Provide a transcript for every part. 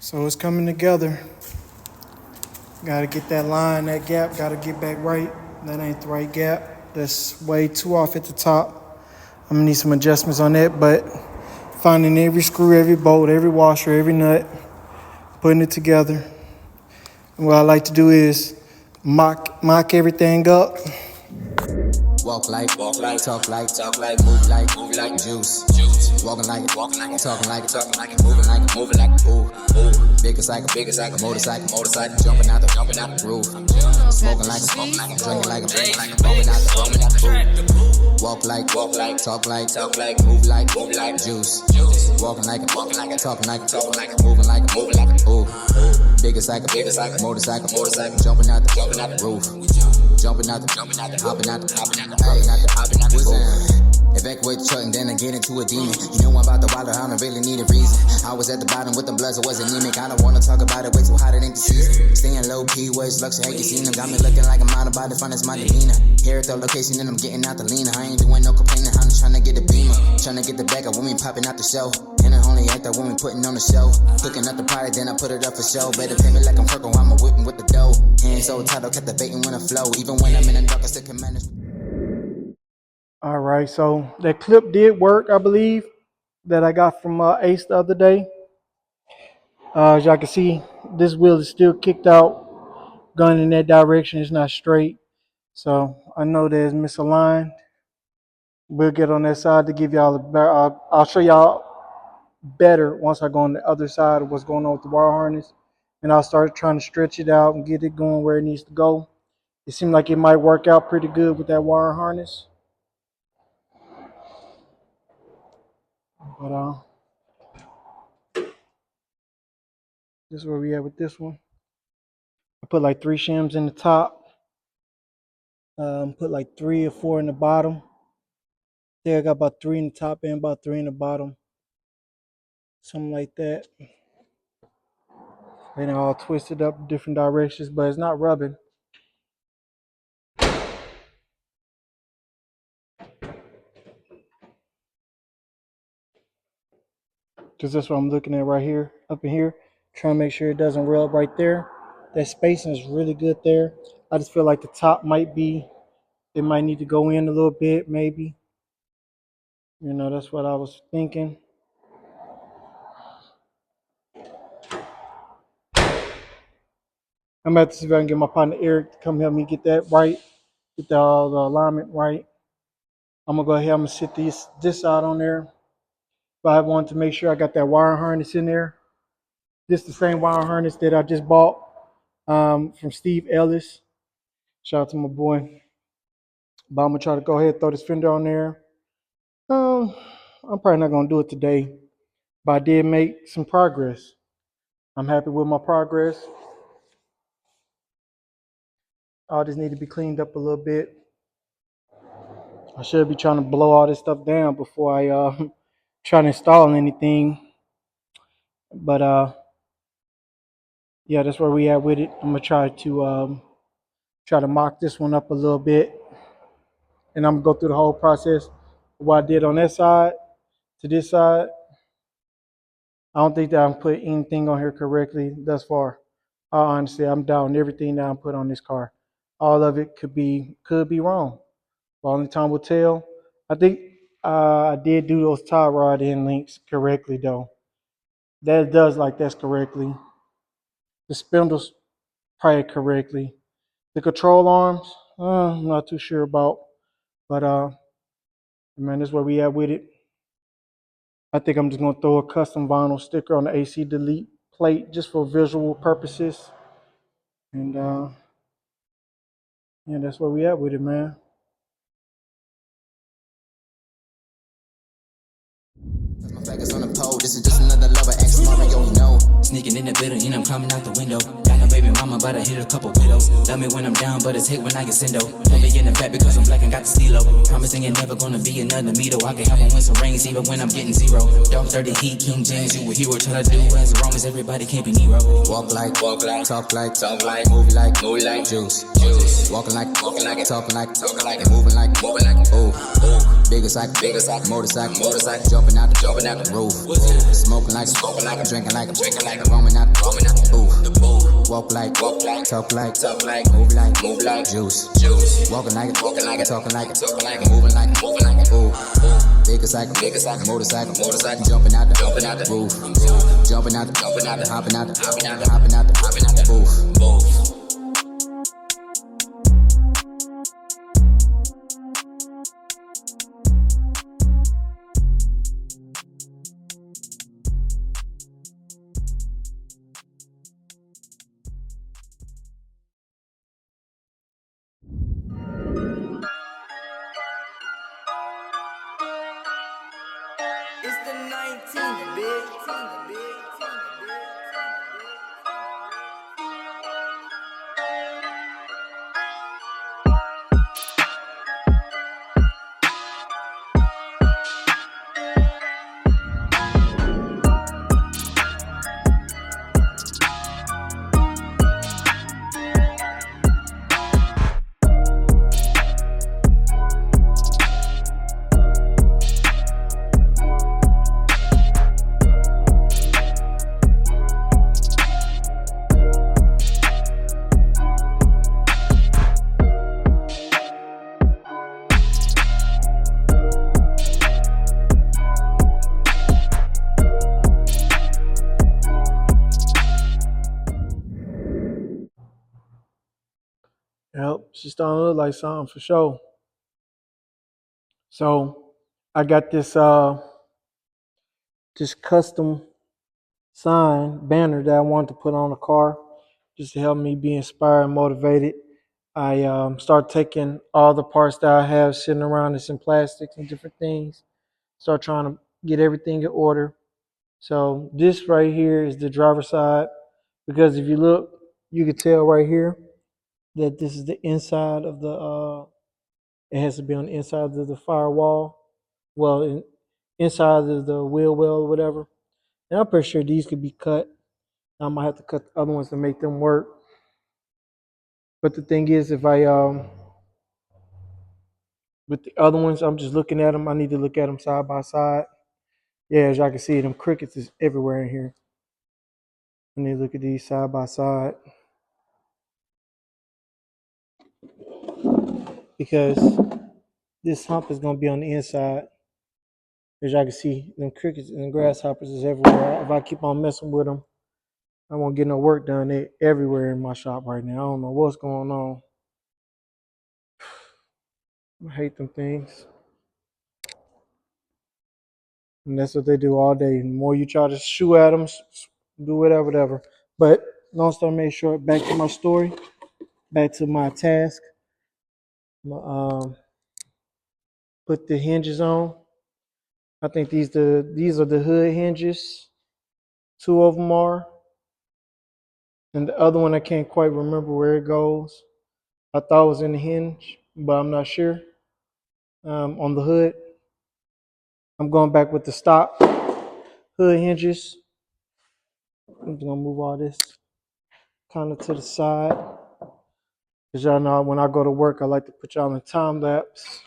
So it's coming together. Gotta get that line, that gap, gotta get back right. That ain't the right gap. That's way too off at the top. I'm gonna need some adjustments on that, but finding every screw, every bolt, every washer, every nut, putting it together. And what I like to do is mock everything up. Walk like, talk like, move like juice. Walking like, talking like, moving like, ooh. Big as like a motorcycle, jumping out the roof. Smoking like, drinking like, roaming out the roof. Walk like, talk like, move like juice. Walking like, talking like, moving like, ooh. Big as like a motorcycle, jumping out the roof. Jumping out hopping out the evacuate the truck and then I get into a demon. You know I'm about to water, I don't really need a reason. I was at the bottom with the bloods, I was anemic. I don't wanna talk about it, way too hot, it ain't the season. Staying low key, ways, luxury, hate you seen them. Got me looking like I'm out about the fun, it's my demeanor. Here at the location and I'm getting out the leaner. I ain't doing no complaining, I'm just trying to get the beamer. Trying to get the back of women popping out the show. And I only act that women putting on the show. Cooking up the product, then I put it up for show. Better pay me like I'm Kirk, I'm a whipping with the dough. Hands so tight, I'll captivating when I flow. Even when I'm in the dark, I still can manage. All right, so that clip did work, I believe, that I got from Ace the other day. As y'all can see, this wheel is still kicked out, going in that direction. It's not straight. So I know that it's misaligned. We'll get on that side to give y'all a better, I'll show y'all better once I go on the other side of what's going on with the wire harness. And I'll start trying to stretch it out and get it going where it needs to go. It seemed like it might work out pretty good with that wire harness. But this is where we at with this one. I put like 3 shims in the top. Put like 3 or 4 in the bottom. There I got about 3 in the top and about 3 in the bottom. Something like that. And they're all twisted up in different directions, but it's not rubbing. Because that's what I'm looking at right here, up in here. Trying to make sure it doesn't rub right there. That spacing is really good there. I just feel like the top might be, it might need to go in a little bit, maybe. You know, that's what I was thinking. I'm about to see if I can get my partner Eric to come help me get that right, get the alignment right. I'm gonna go ahead, I'm gonna sit this side on there. But I wanted to make sure I got that wire harness in there. This is the same wire harness that I just bought from Steve Ellis. Shout out to my boy. But I'm gonna try to go ahead and throw this fender on there. I'm probably not gonna do it today, but I did make some progress. I'm happy with my progress. All this need to be cleaned up a little bit. I should be trying to blow all this stuff down before I try to install anything. But yeah, that's where we at with it. I'm gonna try to mock this one up a little bit, and I'm gonna go through the whole process of what I did on that side to this side. I don't think that I'm put anything on here correctly thus far. Honestly, I'm down everything that I put on this car. All of it could be wrong. But only time will tell. I think I did do those tie rod end links correctly though. That does like that's correctly. The spindles probably correctly. The control arms, I'm not too sure about. But man, that's where we at with it. I think I'm just gonna throw a custom vinyl sticker on the AC delete plate just for visual purposes. And yeah, that's where we at with it, man. Focus on the pole. This is just another lover ex Mario, you know. Sneaking in the building and I'm coming out the window. Got no baby mama, but I hit a couple widows. Love me when I'm down, but it's hit when I get sendo. Put me in the back because I'm black and got the stilo. Promising it never gonna be another me though. I can help them win some rings even when I'm getting zero. Dog 30 heat, King James, you a hero. Try to do as wrong as everybody can't be Nero. Walk like, talk like, move like juice. Walking like, talking like, moving like, ooh. Big as like, motorcycle, jumping out the roof. Smoking like, drinking like, roaming out the booth. Walk like, talk like, move like, juice. Walking like it, talking like it, moving like it, ooh. Big as like a motorcycle, jumping out the roof, jumping out the, hopping out the booth. It's the 19th, big. Yep, she's starting to look like something for sure. So I got this custom sign banner that I wanted to put on the car just to help me be inspired and motivated. I start taking all the parts that I have sitting around that's in plastics and different things. Start trying to get everything in order. So this right here is the driver's side, because if you look, you can tell right here that this is the inside of the. It has to be on the inside of the firewall. Well, inside of the wheel well or whatever. And I'm pretty sure these could be cut. I might have to cut the other ones to make them work. But the thing is, if I with the other ones, I'm just looking at them. I need to look at them side by side. Yeah, as y'all can see, them crickets is everywhere in here. I need to look at these side by side because this hump is gonna be on the inside. As y'all can see, them crickets and grasshoppers is everywhere. If I keep on messing with them, I won't get no work done. They everywhere in my shop right now. I don't know what's going on. I hate them things. And that's what they do all day. The more you try to shoo at them, do whatever. But long story made short, back to my story, back to my task. Put the hinges on. I think these are the hood hinges. Two of them are, and the other one I can't quite remember where it goes. I thought it was in the hinge, but I'm not sure. On the hood, I'm going back with the stock hood hinges. I'm just gonna move all this kind of to the side. As y'all know, when I go to work, I like to put y'all in time lapse.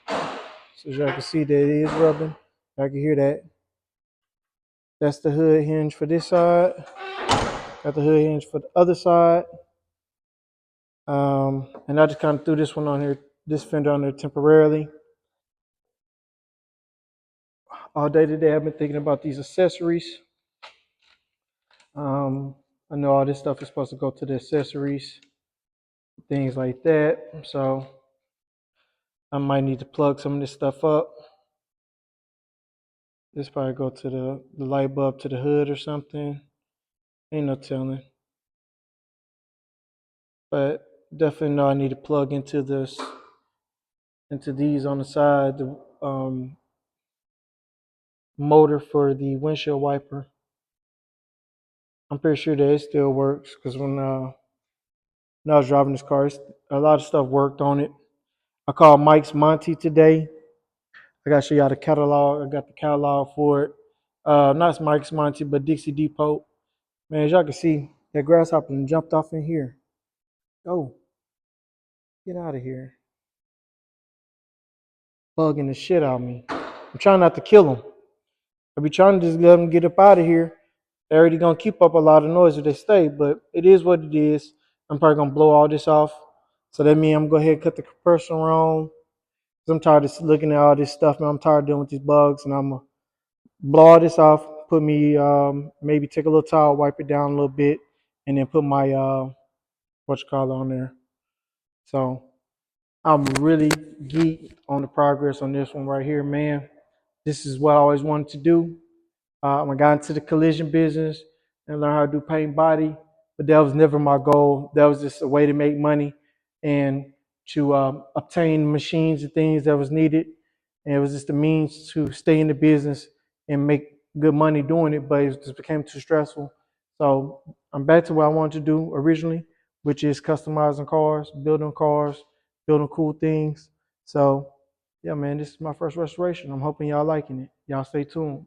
So as y'all can see that it is rubbing. Y'all can hear that. That's the hood hinge for this side. Got the hood hinge for the other side. And I just kind of threw this one on here, this fender on there temporarily. All day today, I've been thinking about these accessories. I know all this stuff is supposed to go to the accessories, things like that. So I might need to plug some of this stuff up. This probably go to the light bulb to the hood or something. Ain't no telling. But definitely know I need to plug into these on the side, the motor for the windshield wiper. I'm pretty sure that it still works because when I was driving this car, a lot of stuff worked on it. I called Mike's Monte today. I got to show y'all the catalog. I got the catalog for it. Not Mike's Monte, but Dixie Depot. Man, as y'all can see, that grasshopper jumped off in here. Oh, get out of here. Bugging the shit out of me. I'm trying not to kill him. I be trying to just let him get up out of here. they're already gonna keep up a lot of noise if they stay, but it is what it is. I'm probably gonna blow all this off. So that means I'm gonna go ahead and cut the compressor on. Cause I'm tired of looking at all this stuff, man. I'm tired of dealing with these bugs, and I'm gonna blow all this off. Put me maybe take a little towel, wipe it down a little bit, and then put my what you call it on there. So I'm really geeked on the progress on this one right here, man. This is what I always wanted to do. I got into the collision business and learned how to do paint body, but that was never my goal. That was just a way to make money and to obtain machines and things that was needed. And it was just a means to stay in the business and make good money doing it, but it just became too stressful. So I'm back to what I wanted to do originally, which is customizing cars, building cool things. So yeah, man, this is my first restoration. I'm hoping y'all liking it. Y'all stay tuned.